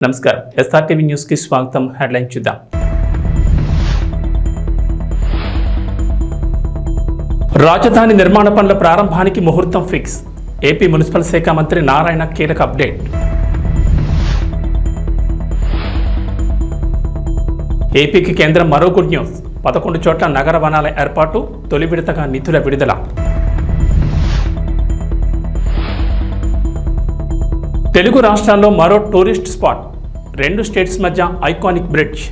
నమస్కారం, SRTV news కి స్వాగతం. హెడ్లైన్ చూద్దాం. రాజధాని నిర్మాణ పనుల ప్రారంభానికి ముహూర్తం ఫిక్స్. ఏపీ మున్సిపల్ శాఖ మంత్రి నారాయణ కీలక అప్డేట్. ఏపీకి కేంద్రం మరో గుడ్ న్యూస్. 11 చోట్ల నగర వనాల ఏర్పాటు, తొలి విడతగా నిధుల విడుదల. తెలుగు రాష్ట్రాల్లో మరో టూరిస్ట్ స్పాట్, 2 స్టేట్స్ మధ్య ఐకానిక్ బ్రిడ్జ్.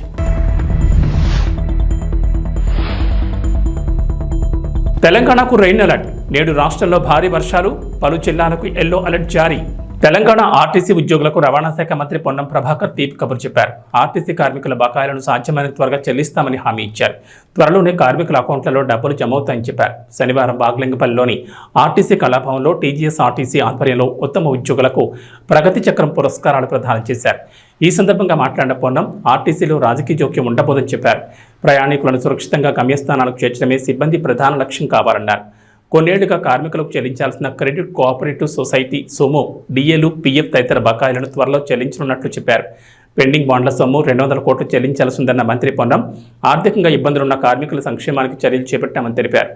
తెలంగాణకు రెయిన్ అలర్ట్, నేడు రాష్ట్రంలో భారీ వర్షాలు, పలు జిల్లాలకు ఎల్లో అలర్ట్ జారీ. తెలంగాణ ఆర్టీసీ ఉద్యోగులకు రవాణా శాఖ మంత్రి పొన్నం ప్రభాకర్ తీపి కబురు చెప్పారు. ఆర్టీసీ కార్మికుల బకాయిలను సాధ్యమైన త్వరగా చెల్లిస్తామని హామీ ఇచ్చారు. త్వరలోనే కార్మికుల అకౌంట్లలో డబ్బులు జమ అవుతాయని చెప్పారు. శనివారం బాగ్లింగపల్లిలోని ఆర్టీసీ కళాభవన్లో టీజీఎస్ ఆర్టీసీ ఆధ్వర్యంలో ఉత్తమ ఉద్యోగులకు ప్రగతి చక్రం పురస్కారాలు ప్రదానం చేశారు. ఈ సందర్భంగా మాట్లాడిన పొన్నం, ఆర్టీసీలో రాజకీయ జోక్యం ఉండబోదని చెప్పారు. ప్రయాణికులను సురక్షితంగా గమ్యస్థానాలకు చేర్చడమే సిబ్బంది ప్రధాన లక్ష్యం కావాలన్నారు. కొన్నేళ్లుగా కార్మికులకు చెల్లించాల్సిన క్రెడిట్ కోఆపరేటివ్ సొసైటీ సొమ్ము, డిఏలు, పీఎఫ్ తదితర బకాయిలను త్వరలో చెల్లించనున్నట్లు చెప్పారు. పెండింగ్ బాండ్ల సొమ్ము 200 కోట్లు చెల్లించాల్సి ఉందన్న మంత్రి పొన్నం, ఆర్థికంగా ఇబ్బందులున్న కార్మికుల సంక్షేమానికి చర్యలు చేపట్టామని తెలిపారు.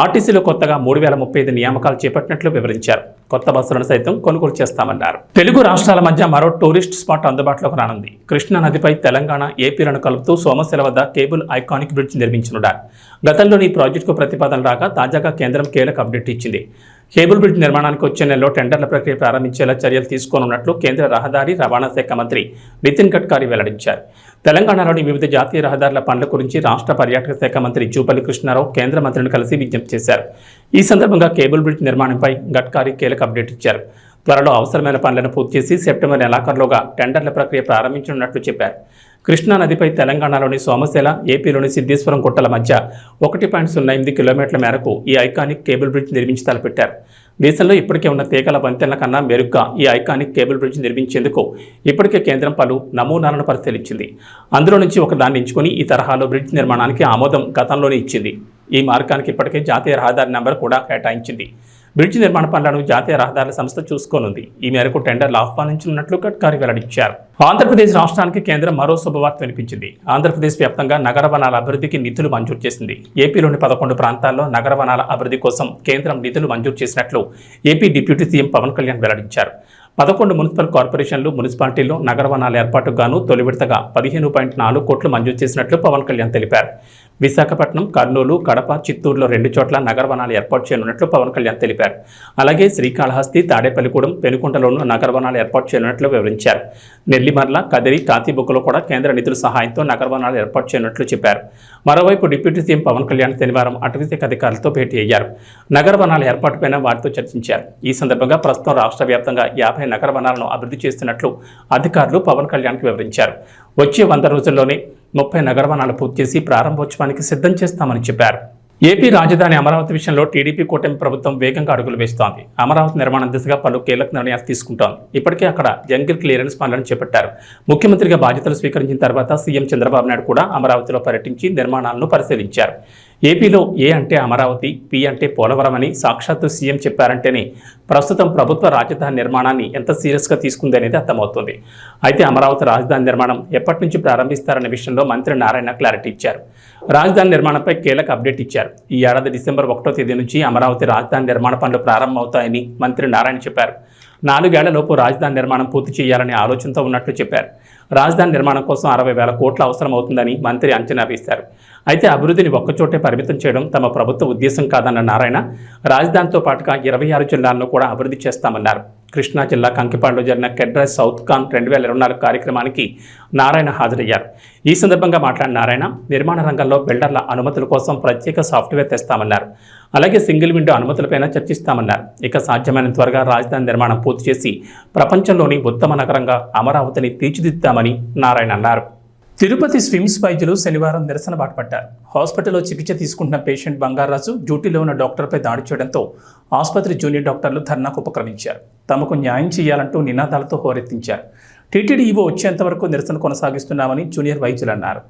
ఆర్టీసీలో కొత్తగా 3035 నియామకాలు చేపట్టినట్లు వివరించారు. కొత్త బస్సులను సైతం కొనుగోలు చేస్తామన్నారు. తెలుగు రాష్ట్రాల మధ్య మరో టూరిస్ట్ స్పాట్ అందుబాటులోకి రానుంది. కృష్ణా నదిపై తెలంగాణ, ఏపీలను కలుపుతూ సోమశిల వద్ద కేబుల్ ఐకానిక్ బ్రిడ్జ్ నిర్మించనున్నారు. గతంలోని ఈ ప్రాజెక్టుకు ప్రతిపాదన రాగా తాజాగా కేంద్రం కీలక అప్డేట్ ఇచ్చింది. కేబుల్ బ్రిడ్జ్ నిర్మాణానికి వచ్చే నెలలో టెండర్ల ప్రక్రియ ప్రారంభించేలా చర్యలు తీసుకోనున్నట్లు కేంద్ర రహదారి రవాణా శాఖ మంత్రి నితిన్ గడ్కరీ వెల్లడించారు. తెలంగాణలోని వివిధ జాతీయ రహదారుల పనుల గురించి రాష్ట్ర పర్యాటక శాఖ మంత్రి జూపల్లి కృష్ణారావు కేంద్ర మంత్రిని కలిసి విజ్ఞప్తి చేశారు. ఈ సందర్భంగా కేబుల్ బ్రిడ్జ్ నిర్మాణంపై గడ్కరీ కీలక అప్డేట్ ఇచ్చారు. త్వరలో అవసరమైన పనులను పూర్తి చేసి సెప్టెంబర్ నెలాఖరులోగా టెండర్ల ప్రక్రియ ప్రారంభించనున్నట్లు చెప్పారు. కృష్ణా నదిపై తెలంగాణలోని సోమశిల, ఏపీలోని సిద్ధేశ్వరం గుట్టల మధ్య 1.08 కిలోమీటర్ల మేరకు ఈ ఐకానిక్ కేబుల్ బ్రిడ్జ్ నిర్మించి తలపెట్టారు. దేశంలో ఇప్పటికే ఉన్న తీగల వంతెనల కన్నా మెరుగ్గా ఈ ఐకానిక్ కేబుల్ బ్రిడ్జ్ నిర్మించేందుకు ఇప్పటికే కేంద్రం పలు నమూనాలను పరిశీలించింది. అందులో నుంచి ఒకదాన్ని ఎంచుకుని ఈ తరహాలో బ్రిడ్జ్ నిర్మాణానికి ఆమోదం గతంలోనే ఇచ్చింది. ఈ మార్గానికి ఇప్పటికే జాతీయ రహదారి నెంబర్ కూడా కేటాయించింది. బ్రిడ్జ్ నిర్మాణ పనులను జాతీయ రహదారుల సంస్థ చూసుకోనుంది. ఈ మేరకు టెండర్లు ఆహ్వానించనున్నట్లు గడ్కరీ వెల్లడించారు. ఆంధ్రప్రదేశ్ రాష్ట్రానికి కేంద్రం మరో శుభవార్త వినిపించింది. ఆంధ్రప్రదేశ్ వ్యాప్తంగా నగర వనాల అభివృద్ధికి నిధులు మంజూరు చేసింది. ఏపీలోని 11 ప్రాంతాల్లో నగర వనాల అభివృద్ధి కోసం కేంద్రం నిధులు మంజూరు చేసినట్లు AP deputy CM Pavan Kalyan వెల్లడించారు. 11 మున్సిపల్ కార్పొరేషన్లు, మున్సిపాలిటీల్లో నగర వనాల ఏర్పాటుకు గాను తొలి విడతగా 15.4 కోట్లు మంజూరు చేసినట్లు పవన్ కళ్యాణ్ తెలిపారు. విశాఖపట్నం, కర్నూలు, కడప, చిత్తూరులో 2 చోట్ల నగర వనాలు ఏర్పాటు చేయనున్నట్లు పవన్ కళ్యాణ్ తెలిపారు. అలాగే శ్రీకాళహస్తి, తాడేపల్లిగూడెం, పెనుకొండలోనూ నగర వనాలు ఏర్పాటు చేయనున్నట్లు వివరించారు. నెల్లిమర్ల, కదిరి, కాతిబుక్కలో కూడా కేంద్ర నిధుల సహాయంతో నగర వనాలు ఏర్పాటు చేయనున్నట్లు చెప్పారు. మరోవైపు డిప్యూటీ సీఎం పవన్ కళ్యాణ్ శనివారం అటవీశాఖ అధికారులతో భేటీ అయ్యారు. నగర వనాల ఏర్పాటుపైన వారితో చర్చించారు. ఈ సందర్భంగా ప్రస్తుతం రాష్ట్ర వ్యాప్తంగా 50 నగర వనాలను అభివృద్ధి చేస్తున్నట్లు అధికారులు పవన్ కళ్యాణ్కి వివరించారు. వచ్చే 100 రోజుల్లోనే 30 నగర వనాలు పూర్తి చేసి ప్రారంభోత్సవానికి సిద్ధం చేస్తామని చెప్పారు. ఏపీ రాజధాని అమరావతి విషయంలో టీడీపీ కూటమి ప్రభుత్వం వేగంగా అడుగులు వేస్తోంది. అమరావతి నిర్మాణం దిశగా పలు కీలక నిర్ణయాలు తీసుకుంటోంది. ఇప్పటికే అక్కడ జంగిల్ క్లియరెన్స్ పనులను చేపట్టారు. ముఖ్యమంత్రిగా బాధ్యతలు స్వీకరించిన తర్వాత సీఎం చంద్రబాబు నాయుడు కూడా అమరావతిలో పర్యటించి నిర్మాణాలను పరిశీలించారు. ఏపీలో ఏ అంటే అమరావతి, పి అంటే పోలవరం అని సాక్షాత్తు సీఎం చెప్పారంటేనే ప్రస్తుతం ప్రభుత్వ రాజధాని నిర్మాణాన్ని ఎంత సీరియస్గా తీసుకుంది అనేది అర్థమవుతుంది. అయితే అమరావతి రాజధాని నిర్మాణం ఎప్పటి నుంచి ప్రారంభిస్తారనే విషయంలో మంత్రి నారాయణ క్లారిటీ ఇచ్చారు. రాజధాని నిర్మాణంపై కీలక అప్డేట్ ఇచ్చారు. ఈ ఏడాది డిసెంబర్ 1వ తేదీ నుంచి అమరావతి రాజధాని నిర్మాణ పనులు ప్రారంభమవుతాయని మంత్రి నారాయణ చెప్పారు. 4 ఏళ్లలోపు రాజధాని నిర్మాణం పూర్తి చేయాలనే ఆలోచనతో ఉన్నట్లు చెప్పారు. రాజధాని నిర్మాణం కోసం 60,000 కోట్లు అవసరం అవుతుందని మంత్రి అంచనా వేశారు. అయితే అభివృద్ధిని ఒక్కచోటే పరిమితం చేయడం తమ ప్రభుత్వ ఉద్దేశం కాదన్న నారాయణ, రాజధానితో పాటుగా 26 జిల్లాలను కూడా అభివృద్ధి చేస్తామన్నారు. కృష్ణా జిల్లా కంకిపాడులో జరిగిన కెడ్రస్ సౌత్ కాన్ 2024 కార్యక్రమానికి నారాయణ హాజరయ్యారు. ఈ సందర్భంగా మాట్లాడిన నారాయణ, నిర్మాణ రంగంలో బిల్డర్ల అనుమతుల కోసం ప్రత్యేక సాఫ్ట్వేర్ తెస్తామన్నారు. అలాగే సింగిల్ విండో అనుమతులపైన చర్చిస్తామన్నారు. ఇక సాధ్యమైన త్వరగా రాజధాని నిర్మాణం పూర్తి చేసి ప్రపంచంలోని ఉత్తమ నగరంగా అమరావతిని తీర్చిదిద్దామని నారాయణ అన్నారు. తిరుపతి స్విమ్స్ వైద్యులు శనివారం నిరసన బాటపట్టారు. హాస్పిటల్లో చికిత్స తీసుకుంటున్న పేషెంట్ బంగారాజు డ్యూటీలో ఉన్న డాక్టర్పై దాడి చేయడంతో ఆసుపత్రి జూనియర్ డాక్టర్లు ధర్నాకు ఉపక్రమించారు. తమకు న్యాయం చేయాలంటూ నినాదాలతో హోరెత్తించారు. టీటీడీ ఈవో వచ్చేంత వరకు నిరసన కొనసాగిస్తున్నామని జూనియర్ వైద్యులు అన్నారు.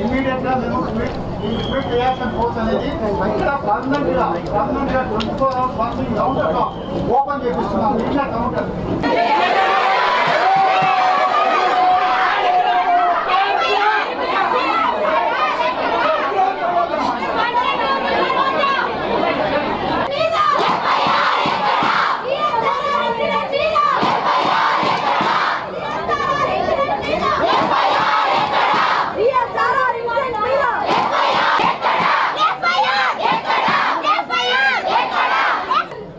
ఇమీడియట్ గా మేము క్విక్ రియాక్షన్ ఫోర్స్ అనేది ఇక్కడ పర్మనెంట్ గా 24 hours వర్కింగ్ కౌంటర్ ఓపెన్ చేపిస్తున్నాం. ఇట్లా కౌంటర్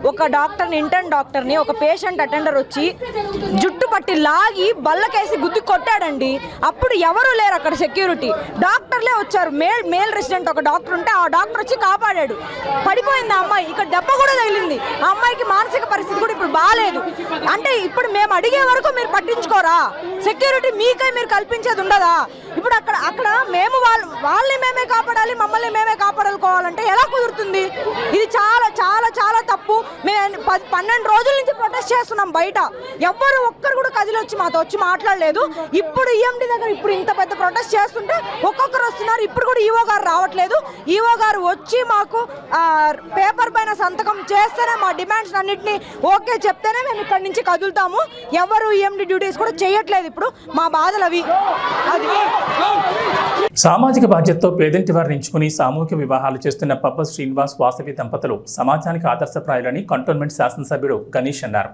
ఒక డాక్టర్ని ఇంటర్న్ డాక్టర్ని ఒక పేషెంట్ అటెండర్ వచ్చి జుట్టు పట్టి లాగి బల్లకేసి గుద్ది కొట్టాడండి. అప్పుడు ఎవరు లేరు అక్కడ సెక్యూరిటీ, డాక్టర్లే వచ్చారు. మేల్ రెసిడెంట్ ఒక డాక్టర్ ఉంటే ఆ డాక్టర్ వచ్చి కాపాడాడు. పడిపోయింది ఆ అమ్మాయి, ఇక్కడ దెబ్బ కూడా తగిలింది. ఆ అమ్మాయికి మానసిక పరిస్థితి కూడా ఇప్పుడు బాగాలేదు. అంటే ఇప్పుడు మేము అడిగే వరకు మీరు పట్టించుకోరా? సెక్యూరిటీ మీకై మీరు కల్పించేది ఉండదా? ఇప్పుడు అక్కడ మేము వాళ్ళని మేమే కాపాడాలి, మమ్మల్ని మేమే కాపాడుకోవాలంటే ఎలా కుదురుతుంది? ఇది చాలా చాలా చాలా తప్పు. మేము 12 రోజుల నుంచి ప్రొటెస్ట్ చేస్తున్నాం బయట. ఎవ్వరు ఒక్కరు కూడా కదిలి వచ్చి మాతో వచ్చి మాట్లాడలేదు. ఇప్పుడు ఈఎండి దగ్గర ఇప్పుడు ఇంత పెద్ద ప్రొటెస్ట్ చేస్తుంటే ఒక్కొక్కరు వస్తున్నారు. ఇప్పుడు కూడా ఈఓ గారు రావట్లేదు. ఈఓ గారు వచ్చి మాకు పేపర్ పైన సంతకం చేస్తేనే మా డిమాండ్స్ అన్నింటినీ ఓకే చెప్తేనే మేము ఇక్కడ నుంచి కదులుతాము. ఎవరు ఈఎండి డ్యూటీస్ కూడా చేయట్లేదు. ఇప్పుడు మా బాధలు అవి. అది సామాజిక బాధ్యతతో పేదింటి వారిని ఎంచుకుని సామూహిక వివాహాలు చేస్తున్న పబ్బ శ్రీనివాస్ వాసవి దంపతులు సమాజానికి ఆదర్శప్రాయులని కంటోన్మెంట్ శాసనసభ్యుడు గణేష్ అన్నారు.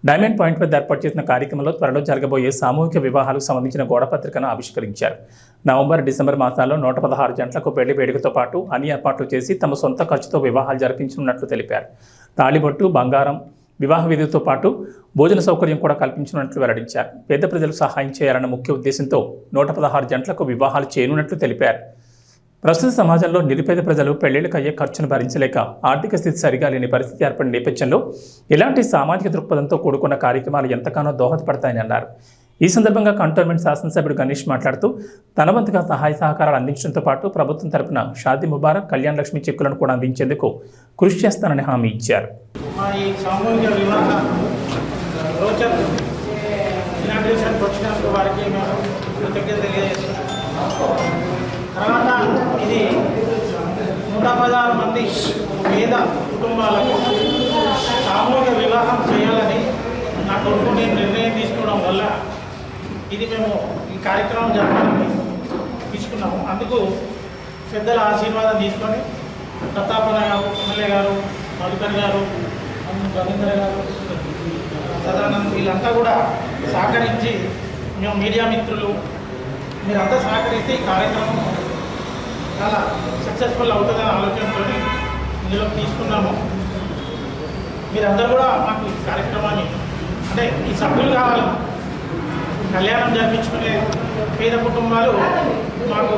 డైమండ్ పాయింట్ వద్ద ఏర్పాటు చేసిన కార్యక్రమంలో త్వరలో జరగబోయే సామూహిక వివాహాలకు సంబంధించిన గోడపత్రికను ఆవిష్కరించారు. నవంబర్, డిసెంబర్ మాసాల్లో 116 జంటలకు పెళ్లి వేడుకతో పాటు అన్ని ఏర్పాట్లు చేసి తమ సొంత ఖర్చుతో వివాహాలు జరిపించనున్నట్లు తెలిపారు. తాళిబొట్టు, బంగారం, వివాహ విధితో పాటు భోజన సౌకర్యం కూడా కల్పించనున్నట్లు వెల్లడించారు. పేద ప్రజలకు సహాయం చేయాలన్న ముఖ్య ఉద్దేశంతో 116 జంటలకు వివాహాలు చేయనున్నట్లు తెలిపారు. ప్రస్తుత సమాజంలో నిరుపేద ప్రజలు పెళ్లిళ్లకు అయ్యే ఖర్చును భరించలేక ఆర్థిక స్థితి సరిగా లేని పరిస్థితి ఏర్పడిన నేపథ్యంలో ఇలాంటి సామాజిక దృక్పథంతో కూడుకున్న కార్యక్రమాలు ఎంతగానో దోహదపడతాయని అన్నారు. ఈ సందర్భంగా కంటోన్మెంట్ శాసనసభ్యుడు గణేష్ మాట్లాడుతూ తన వంతుగా సహాయ సహకారాలు అందించడంతో పాటు ప్రభుత్వం తరపున షాదీ ముబారక్, కళ్యాణ లక్ష్మి చెక్కులను కూడా అందించేందుకు కృషి చేస్తానని హామీ ఇచ్చారు. తర్వాత ఇది 116 మంది పేద కుటుంబాలకు సామూహిక వివాహం చేయాలని నా కొడుకు నేను నిర్ణయం తీసుకోవడం వల్ల ఇది మేము ఈ కార్యక్రమం జరపాలని తీసుకున్నాము. అందుకు పెద్దల ఆశీర్వాదం తీసుకొని ప్రతాపన్న గారు, ఎమ్మెల్యే గారు, మధుకర్ గారు, రవీంద్ర గారు, సదానంద్ వీళ్ళంతా కూడా సహకరించి మేము మీడియా మిత్రులు మీరంతా సహకరిస్తే ఈ కార్యక్రమం చాలా సక్సెస్ఫుల్ అవుతుందనే ఆలోచనతో ఇందులో తీసుకున్నాము. మీరందరూ కూడా మాకు ఈ కార్యక్రమాన్ని అంటే ఈ సభ్యులు కావాలి. కళ్యాణం జరిపించుకునే పేద కుటుంబాలు మాకు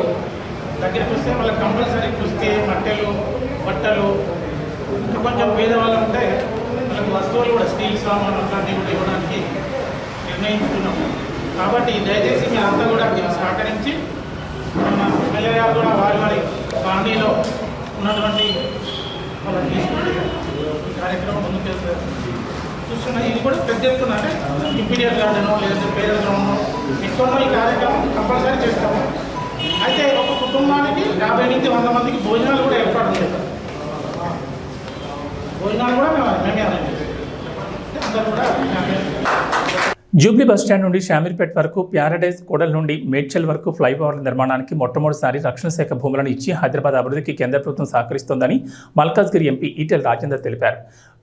దగ్గరికి వస్తే వాళ్ళకి కంపల్సరీ కుస్తే మట్టెలు, బట్టలు, ఇంకా కొంచెం పేదవాళ్ళు ఉంటే వాళ్ళకి వస్తువులు కూడా స్టీల్ సామాన్ అట్లాంటివి కూడా ఇవ్వడానికి నిర్ణయించుకున్నాము. కాబట్టి దయచేసి మీరంతా కూడా దీన్ని సహకరించి మన ఎమ్మెల్యే గారు కూడా వారి కాలనీలో ఉన్నటువంటి వాళ్ళని తీసుకుంటే ఈ కార్యక్రమం ముందుకు చూస్తున్నా. ఇది కూడా పెద్ద ఎత్తున అంటే ఇంపీరియల్ గార్డెనో లేదంటే పేదల గ్రౌండో ఎక్కువనో ఈ కార్యక్రమం కంపల్సరీ చేస్తాము. అయితే ఒక కుటుంబానికి 50 నుంచి 100 మందికి భోజనాలు కూడా ఏర్పాటు చేస్తాం. భోజనాలు కూడా మేమే అరేంజ్ చేస్తాం. అందరూ కూడా జూబ్లీ బస్టాండ్ నుండి షామీర్పేట్ వరకు ప్యారడైజ్ కోడల్ నుండి మేడ్చల్ వరకు ఫ్లైఓవర్ల నిర్మాణానికి మొట్టమొదటిసారి రక్షణ శాఖ భూములను ఇచ్చి హైదరాబాద్ అభివృద్ధికి కేంద్ర ప్రభుత్వం సహకరిస్తోందని మల్కాజ్గిరి ఎంపీ ఈటెల రాజేందర్ తెలిపారు.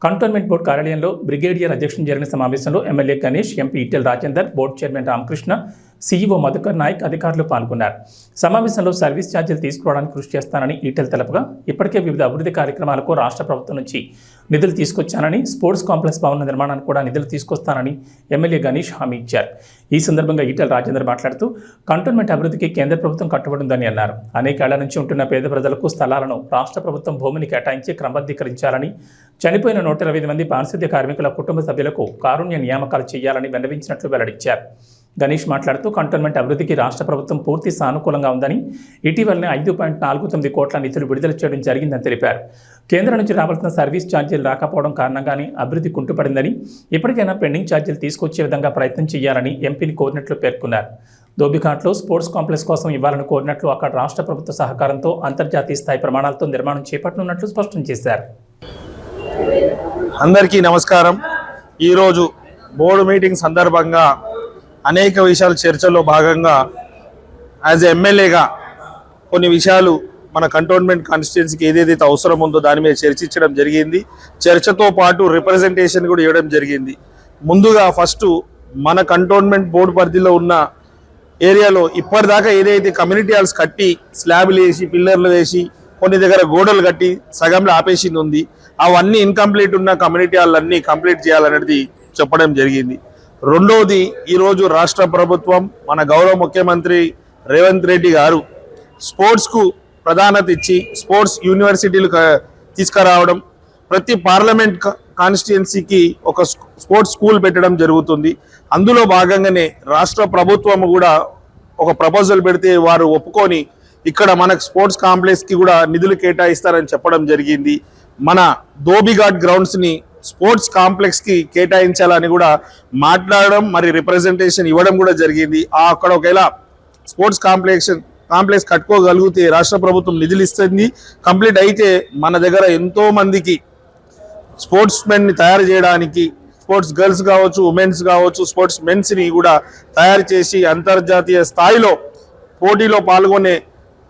కంటోన్మెంట్ బోర్డు కార్యాలయంలో బ్రిగేడియర్ అధ్యక్షుడు జరిగిన సమావేశంలో MLA Ganesh, MP Etela Rajender, board chairman Ramakrishna, CEO Madhukar Naik అధికారులు పాల్గొన్నారు. సమావేశంలో సర్వీస్ ఛార్జీలు తీసుకోవడానికి కృషి చేస్తానని ఈటెల తెలపగా, ఇప్పటికే వివిధ అభివృద్ధి కార్యక్రమాలకు రాష్ట్ర ప్రభుత్వం నుంచి నిధులు తీసుకొచ్చానని, స్పోర్ట్స్ కాంప్లెక్స్ భవన నిర్మాణానికి కూడా నిధులు తీసుకొస్తానని ఎమ్మెల్యే గణేష్ హామీ ఇచ్చారు. ఈ సందర్భంగా ఈటెల రాజేందర్ మాట్లాడుతూ కంటోన్మెంట్ అభివృద్ధికి కేంద్ర ప్రభుత్వం కట్టుబడి ఉందని అన్నారు. అనేకేళ్ల నుంచి ఉంటున్న పేద ప్రజలకు స్థలాలను రాష్ట్ర ప్రభుత్వం భూమిని కేటాయించి క్రమబద్ధీకరించాలని, చనిపోయిన 125 మంది పారిశుద్ధ్య కార్మికుల కుటుంబ సభ్యులకు కారుణ్య నియామకాలు చేయాలని విన్నవించినట్లు వెల్లడించారు. గణేష్ మాట్లాడుతూ కంటోన్మెంట్ అభివృద్ధికి రాష్ట్ర ప్రభుత్వం పూర్తి సానుకూలంగా ఉందని, ఇటీవలనే 5.49 కోట్ల నిధులు విడుదల చేయడం జరిగిందని తెలిపారు. కేంద్రం నుంచి రావాల్సిన సర్వీస్ ఛార్జీలు రాకపోవడం కారణంగానే అభివృద్ధి కుంటుపడిందని, ఇప్పటికైనా పెండింగ్ ఛార్జీలు తీసుకొచ్చే విధంగా ప్రయత్నం చేయాలని ఎంపీని కోరినట్లు పేర్కొన్నారు. ధోబిఘాట్లో స్పోర్ట్స్ కాంప్లెక్స్ కోసం ఇవ్వాలని కోరినట్లు, అక్కడ రాష్ట్ర ప్రభుత్వ సహకారంతో అంతర్జాతీయ స్థాయి ప్రమాణాలతో నిర్మాణం చేపట్టనున్నట్లు స్పష్టం చేశారు. అందరికీ నమస్కారం. ఈరోజు బోర్డు మీటింగ్ సందర్భంగా అనేక విషయాలు చర్చలో భాగంగా యాజ్ ఎమ్మెల్యేగా కొన్ని విషయాలు మన కంటోన్మెంట్ కాన్స్టిట్యున్సీకి ఏదైతే అవసరం ఉందో దాని మీద చర్చించడం జరిగింది. చర్చతో పాటు రిప్రజెంటేషన్ కూడా ఇవ్వడం జరిగింది. ముందుగా ఫస్ట్ మన కంటోన్మెంట్ బోర్డు పరిధిలో ఉన్న ఏరియాలో ఇప్పటిదాకా ఏదైతే కమ్యూనిటీ హాల్స్ కట్టి స్లాబ్లు వేసి పిల్లర్లు వేసి కొన్ని దగ్గర గోడలు కట్టి సగంలో ఆపేసింది ఉంది, అవన్నీ ఇన్కంప్లీట్ ఉన్న కమ్యూనిటీ హాల్లన్నీ కంప్లీట్ చేయాలనేది చెప్పడం జరిగింది. రెండవది, ఈరోజు రాష్ట్ర ప్రభుత్వం మన గౌరవ ముఖ్యమంత్రి రేవంత్ రెడ్డి గారు స్పోర్ట్స్కు ప్రాధాన్యత ఇచ్చి స్పోర్ట్స్ యూనివర్సిటీలు తీసుకురావడం, ప్రతి పార్లమెంట్ కాన్స్టిట్యున్సీకి ఒక స్పోర్ట్స్ స్కూల్ పెట్టడం జరుగుతుంది. అందులో భాగంగానే రాష్ట్ర ప్రభుత్వం కూడా ఒక ప్రపోజల్ పెడితే వారు ఒప్పుకొని ఇక్కడ మనకు స్పోర్ట్స్ కాంప్లెక్స్కి కూడా నిధులు కేటాయిస్తారని చెప్పడం జరిగింది. మన ధోబిఘాట్ గ్రౌండ్స్ని స్పోర్ట్స్ కాంప్లెక్స్కి కేటాయించాలని కూడా మాట్లాడడం, మరి రిప్రజెంటేషన్ ఇవ్వడం కూడా జరిగింది. అక్కడ ఒకవేళ స్పోర్ట్స్ కాంప్లెక్స్ కట్టుకోగలిగితే రాష్ట్ర ప్రభుత్వం నిధులు ఇస్తుంది. కంప్లీట్ అయితే మన దగ్గర ఎంతో మందికి స్పోర్ట్స్ మెన్ని తయారు చేయడానికి, స్పోర్ట్స్ గర్ల్స్ కావచ్చు, ఉమెన్స్ కావచ్చు, స్పోర్ట్స్ మెన్స్ని కూడా తయారు చేసి అంతర్జాతీయ స్థాయిలో పోటీలో పాల్గొనే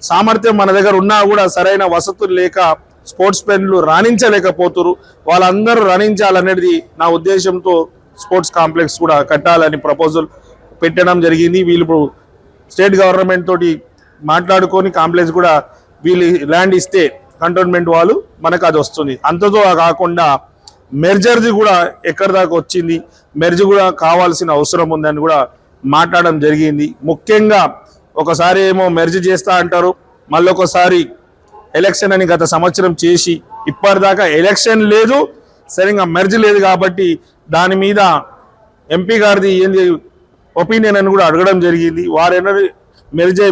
సామర్థ్యం మన దగ్గర ఉన్నా కూడా సరైన వసతులు లేక స్పోర్ట్స్ మెన్లు రాణించలేకపోతున్నారు. వాళ్ళందరూ రాణించాలనేది నా ఉద్దేశంతో స్పోర్ట్స్ కాంప్లెక్స్ కూడా కట్టాలని ప్రపోజల్ పెట్టడం జరిగింది. వీళ్ళు ఇప్పుడు స్టేట్ గవర్నమెంట్ తోటి మాట్లాడుకొని కాంప్లెక్స్ కూడా వీళ్ళు ల్యాండ్ ఇస్తే కంటోన్మెంట్ వాళ్ళు మనకు అది వస్తుంది. అంతతో కాకుండా మెర్జర్ది కూడా ఎక్కడి దాకా వచ్చింది, మెర్జ్ కూడా కావాల్సిన అవసరం ఉందని కూడా మాట్లాడడం జరిగింది. ముఖ్యంగా ఒకసారి ఏమో మెర్జ్ చేస్తా అంటారు, మళ్ళీ ఒకసారి ఎలక్షన్ అని గత సంవత్సరం చేసి ఇప్పటిదాకా ఎలక్షన్ లేదు, సరిగ్గా మెర్జ్ లేదు. కాబట్టి దాని మీద ఎంపీ గారిది ఏంది ఒపీనియన్ అని కూడా అడగడం జరిగింది. వారైనా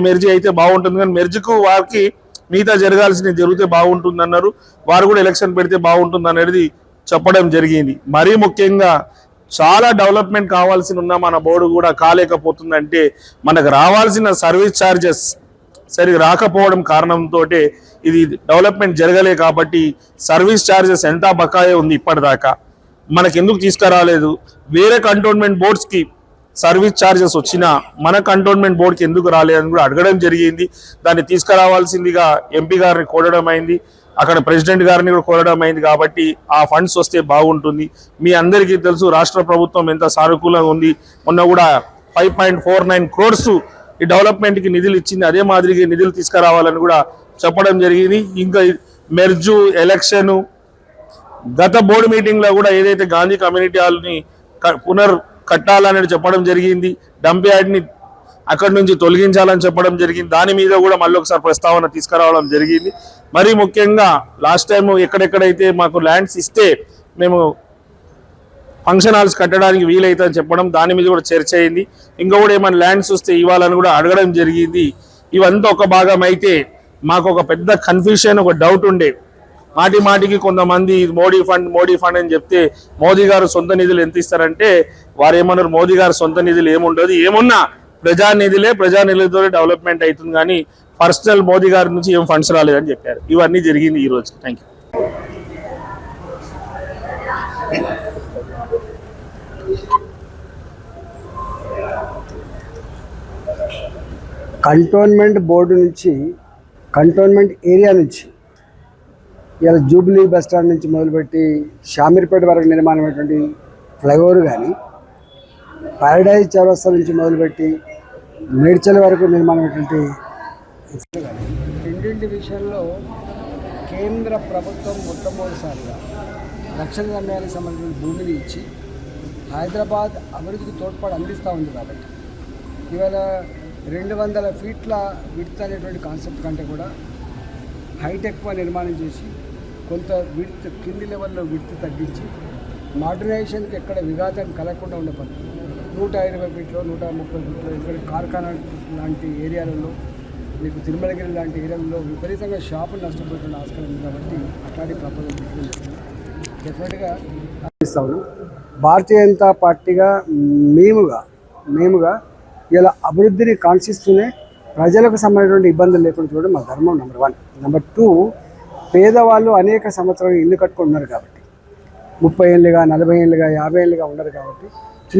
మెర్జ్ అయితే బాగుంటుంది, కానీ మెర్జ్కు వారికి మిగతా జరగాల్సినవి జరిగితే బాగుంటుంది అన్నారు. వారు కూడా ఎలక్షన్ పెడితే బాగుంటుంది అనేది చెప్పడం జరిగింది. మరీ ముఖ్యంగా చాలా డెవలప్మెంట్ కావాల్సి ఉన్న మన బోర్డు కూడా కాలేకపోతుందంటే మనకు రావాల్సిన సర్వీస్ ఛార్జెస్ సరిగ్గా రాకపోవడం కారణంతో ఇది డెవలప్మెంట్ జరగలే. కాబట్టి సర్వీస్ ఛార్జెస్ ఎంత బకాయే ఉంది ఇప్పటిదాకా, మనకు ఎందుకు తీసుకురాలేదు? వేరే కంటోన్మెంట్ బోర్డ్స్కి సర్వీస్ ఛార్జెస్ వచ్చినా మన కంటోన్మెంట్ బోర్డుకి ఎందుకు రాలేదని కూడా అడగడం జరిగింది. దాన్ని తీసుకురావాల్సిందిగా ఎంపీ గారిని కోరడం అయింది, అక్కడ ప్రెసిడెంట్ గారిని కూడా కోరడం అయింది. కాబట్టి ఆ ఫండ్స్ వస్తే బాగుంటుంది. మీ అందరికీ తెలుసు రాష్ట్ర ప్రభుత్వం ఎంత సానుకూలంగా ఉంది. మొన్న కూడా 5.49 crores ఈ డెవలప్మెంట్కి నిధులు ఇచ్చింది. అదే మాదిరిగా నిధులు తీసుకురావాలని కూడా చెప్పడం జరిగింది. ఇంకా మెర్జు ఎలక్షన్ గత బోర్డు మీటింగ్లో కూడా ఏదైతే గాంధీ కమ్యూనిటీ హాల్ని కట్టాలని చెప్పడం జరిగింది, డంప్ యార్డ్ని అక్కడి నుంచి తొలగించాలని చెప్పడం జరిగింది. దాని మీద కూడా మళ్ళీ ఒకసారి ప్రస్తావన తీసుకురావడం జరిగింది. మరీ ముఖ్యంగా లాస్ట్ టైం ఎక్కడెక్కడైతే మాకు ల్యాండ్స్ ఇస్తే మేము ఫంక్షన్ హాల్స్ కట్టడానికి వీలైతుందని చెప్పడం, దాని మీద కూడా చర్చ అయింది. ఇంకా కూడా ఏమైనా ల్యాండ్స్ వస్తే ఇవ్వాలని కూడా అడగడం జరిగింది. ఇవంతా ఒక భాగం అయితే మాకు ఒక పెద్ద కన్ఫ్యూషన్, ఒక డౌట్ ఉండే. మాటికి కొంతమంది మోడీ ఫండ్ అని చెప్తే మోదీ గారు సొంత నిధులు ఎంత ఇస్తారంటే వారు ఏమన్నారు, మోదీ గారు సొంత నిధులు ఏముండదు, ఏమున్నా ప్రజానిధులతో డెవలప్మెంట్ అవుతుంది, కానీ పర్సనల్ మోదీ గారి నుంచి ఏం ఫండ్స్ రాలేదని చెప్పారు. ఇవన్నీ జరిగింది ఈ రోజు. Thank you. కంటోన్మెంట్ బోర్డు నుంచి, కంటోన్మెంట్ ఏరియా నుంచి ఇలా జూబ్లీ బస్ స్టాండ్ నుంచి మొదలుపెట్టి షామీర్పేట వరకు నిర్మాణమైనటువంటి ఫ్లైఓవర్ కానీ, పారడైజ్ చౌరస్తా నుంచి మొదలుపెట్టి మేడ్చల్ వరకు నిర్మాణమైనటువంటి కానీ, రెండింటి విషయంలో కేంద్ర ప్రభుత్వం మొట్టమొదటిసారిగా రక్షణ రంగానికి సంబంధించిన భూమిని ఇచ్చి హైదరాబాద్ అభివృద్ధికి తోడ్పాటు అందిస్తూ ఉంది. కాబట్టి ఇవాళ 200 ఫీట్ల విడ్త్ అనేటువంటి కాన్సెప్ట్ కంటే కూడా హైట్ ఎక్కువ నిర్మాణం చేసి కొంత విడ్త్ కింది లెవెల్లో విడ్త్ తగ్గించి మోడర్నైజేషన్కి ఎక్కడ విఘాతం కలగకుండా ఉండే పద్ధతి 120 ఫీట్లో 130 ఫీట్లో ఇక్కడ కార్ఖానా లాంటి ఏరియాలలో మీకు తిరుమలగిరి లాంటి ఏరియాలలో విపరీతంగా షాపులు నష్టపోతున్న ఆస్కారం ఉంది. కాబట్టి అట్లాంటి ప్రపోజల్ డెఫినెట్గా ఇస్తాము. భారతీయ జనతా పార్టీగా మేముగా ఇలా అభివృద్ధిని కాంక్షిస్తూనే ప్రజలకు సంబంధించినటువంటి ఇబ్బందులు లేకుండా చూడడం మా ధర్మం నెంబర్ 1. నెంబర్ 2, పేదవాళ్ళు అనేక సంవత్సరాలు ఇల్లు కట్టుకుంటున్నారు కాబట్టి 30 ఏళ్ళుగా 40 ఏళ్ళుగా 50 ఏళ్ళుగా ఉన్నారు కాబట్టి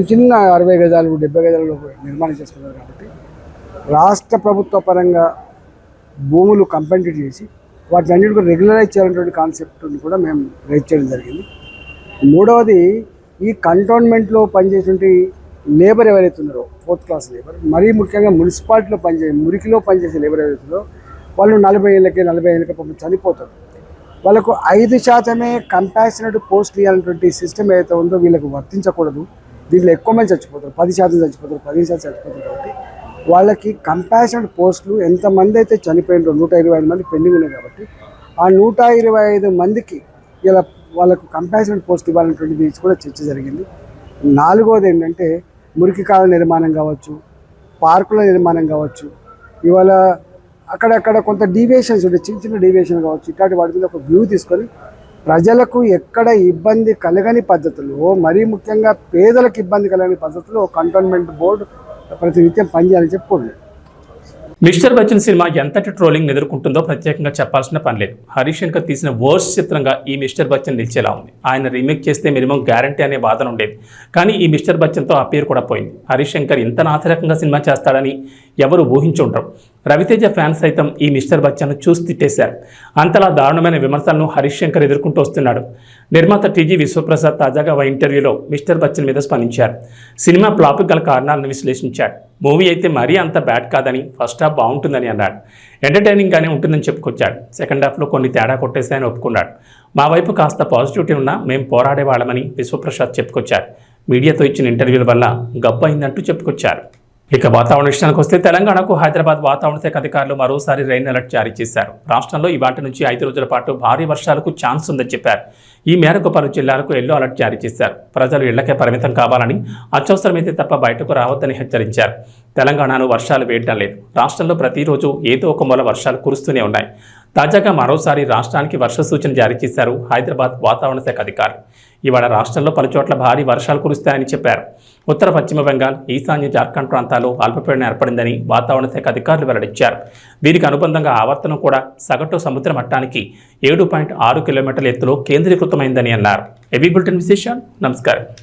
చిన్న 60 గజాలు 70 గజాలలో నిర్మాణం చేసుకున్నారు. కాబట్టి రాష్ట్ర ప్రభుత్వ పరంగా భూములు కంపెన్సేట్ చేసి వాటిని అన్నిటి కూడా రెగ్యులరైజ్ చేయాలనేటువంటి కాన్సెప్ట్ని కూడా మేము రైజ్ చేయడం జరిగింది. మూడవది, ఈ కంటోన్మెంట్లో పనిచేసేటువంటి లేబర్ ఎవరైతే ఉన్నారో 4th క్లాస్ లేబర్, మరీ ముఖ్యంగా మున్సిపాలిటీలో మురికిలో పనిచేసే లేబర్ ఎవరైతే ఉన్నారో వాళ్ళు 40 ఏళ్ళకి పాపం చనిపోతారు. వాళ్ళకు 5% కంపాషనేట్ పోస్ట్ ఇవ్వాలనేటువంటి సిస్టమ్ ఏదైతే ఉందో వీళ్ళకు వర్తించకూడదు. దీంట్లో ఎక్కువ మంది చచ్చిపోతారు, 10% చచ్చిపోతారు, 15% చచ్చిపోతారు. కాబట్టి వాళ్ళకి కంపాషనేట్ పోస్టులు ఎంతమంది అయితే చనిపోయినారో 125 మంది పెండింగ్ ఉన్నాయి. కాబట్టి ఆ 125 మందికి ఇలా వాళ్ళకు కంపాషనేట్ పోస్ట్ ఇవ్వాలనేటువంటిది కూడా చర్చ జరిగింది. 4వది ఏంటంటే మురికి కాలువ నిర్మాణం కావచ్చు, పార్కుల నిర్మాణం కావచ్చు, ఇవాళ అక్కడక్కడ కొంత డీవియేషన్స్ ఉంటాయి, చిన్న డీవియేషన్ కావచ్చు. ఇట్లాంటి వాటి మీద ఒక వ్యూ తీసుకొని ప్రజలకు ఎక్కడ ఇబ్బంది కలగని పద్ధతుల్లో, మరీ ముఖ్యంగా పేదలకు ఇబ్బంది కలగని పద్ధతుల్లో కంటోన్మెంట్ బోర్డు ప్రతినిత్యం పనిచేయాలని చెప్పుకోండి. మిస్టర్ బచ్చన్ సినిమా ఎంతటి ట్రోలింగ్ ఎదుర్కొంటుందో ప్రత్యేకంగా చెప్పాల్సిన పని లేదు. హరీష్ శంకర్ తీసిన వర్స్ట్ చిత్రంగా ఈ మిస్టర్ బచ్చన్ నిలిచేలా ఉంది. ఆయన రీమేక్ చేస్తే మినిమం గ్యారంటీ అనే వాదన ఉండేది. కానీ ఈ మిస్టర్ బచ్చన్తో ఆ పేరు కూడా పోయింది. హరీష్ శంకర్ ఇంత నాసిరకంగా సినిమా చేస్తాడని ఎవరు ఊహించుంటారు. రవితేజ ఫ్యాన్స్ సైతం ఈ మిస్టర్ బచ్చన్ను చూసి తిట్టేశారు. అంతలా దారుణమైన విమర్శలను హరీష్ శంకర్ ఎదుర్కొంటూ వస్తున్నాడు. నిర్మాత టీజీ విశ్వప్రసాద్ తాజాగా ఓ ఇంటర్వ్యూలో మిస్టర్ బచ్చన్ మీద స్పందించారు. సినిమా ఫ్లాప్ గల కారణాలను విశ్లేషించాడు. మూవీ అయితే మరీ అంత బ్యాడ్ కాదని, ఫస్ట్ హాఫ్ బాగుంటుందని అన్నాడు. ఎంటర్టైనింగ్గానే ఉంటుందని చెప్పుకొచ్చాడు. సెకండ్ హాఫ్లో కొన్ని తేడా కొట్టేశాయని ఒప్పుకున్నాడు. మా వైపు కాస్త పాజిటివిటీ ఉన్నా మేము పోరాడేవాళ్ళమని విశ్వప్రసాద్ చెప్పుకొచ్చారు. మీడియాతో ఇచ్చిన ఇంటర్వ్యూల వల్ల గబ్బు అయిందంటూ చెప్పుకొచ్చారు. ఇక వాతావరణ విషయానికి వస్తే తెలంగాణకు హైదరాబాద్ వాతావరణ శాఖ అధికారులు మరోసారి రెయిన్ అలర్ట్ జారీ చేశారు. రాష్ట్రంలో ఇవాటి నుంచి 5 రోజుల పాటు భారీ వర్షాలకు ఛాన్స్ ఉందని చెప్పారు. ఈ మేరకు పలు జిల్లాలకు ఎల్లో అలర్ట్ జారీ చేశారు. ప్రజలు ఇళ్లకే పరిమితం కావాలని, అత్యవసరమైతే తప్ప బయటకు రావద్దని హెచ్చరించారు. తెలంగాణను వర్షాలు వేయడం లేదు. రాష్ట్రంలో ప్రతిరోజు ఏదో ఒక మూల వర్షాలు కురుస్తూనే ఉన్నాయి. తాజాగా మరోసారి రాష్ట్రానికి వర్ష సూచన జారీ చేశారు హైదరాబాద్ వాతావరణ శాఖ అధికారులు. ఇవాళ రాష్ట్రంలో పలుచోట్ల భారీ వర్షాలు కురుస్తాయని చెప్పారు. ఉత్తర పశ్చిమ బెంగాల్, ఈశాన్య జార్ఖండ్ ప్రాంతాల్లో అల్పపీడనం ఏర్పడిందని వాతావరణ శాఖ అధికారులు వెల్లడించారు. దీనికి అనుబంధంగా ఆవర్తనం కూడా సగటు సముద్ర మట్టానికి 7.6 కిలోమీటర్ల ఎత్తులో కేంద్రీకృతమైందని అన్నారు. ఏబీ బులెటిన్ విశేషాలు. నమస్కారం.